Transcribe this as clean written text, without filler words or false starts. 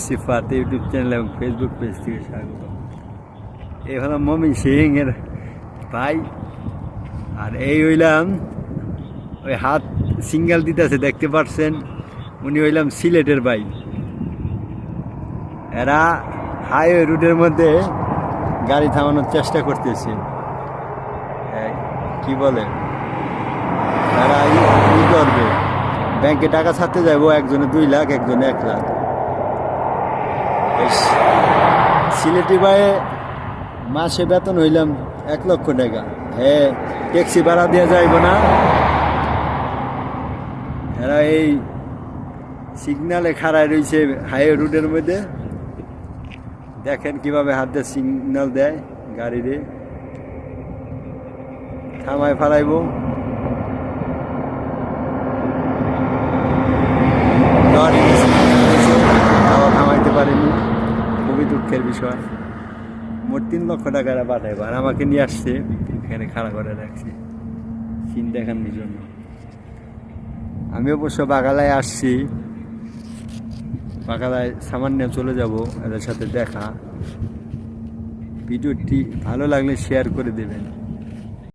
সিফাত YouTube channel এবং Facebook page থেকে স্বাগত। এই হলো মমিন সিং এর ভাই, আর এই হইলাম ওই হাত সিঙ্গেল দিতেছে দেখতে পাচ্ছেন, উনি হইলাম সিলেটের ভাই। এরা হাইওয়ে রুটের মধ্যে গাড়ি থামানোর চেষ্টা করতেছে। কি বলে এরা ই করবে, ব্যাংকে টাকা ছাড়তে যাবো, একজনে 2 লাখ একজনে 1 লাখ। সিলেটি ভাই মাসে বেতন হইলাম 1 লক্ষ টাকা। হ্যাঁ, ট্যাক্সি ভাড়া দেওয়া যাইব না। এরা এই সিগনালে খাড়ায় রয়েছে হাইওয়ে রুটের মধ্যে, দেখেন কিভাবে হাত দিয়ে সিগনাল দেয় গাড়িরে, থামায় ফেলাইব। থামাইতে পারেনি, খুবই দুঃখের বিষয়। মোট 3 লক্ষ টাকা পাঠাইব, আর আমাকে নিয়ে আসছে এখানে খাড়া করে রাখছে সিন দেখানোর জন্য। আমি অবশ্য বাগালায় আসছি, বাগালায় সামান নিয়ে চলে যাব এদের সাথে দেখা। ভিডিওটি ভালো লাগলে শেয়ার করে দেবেন।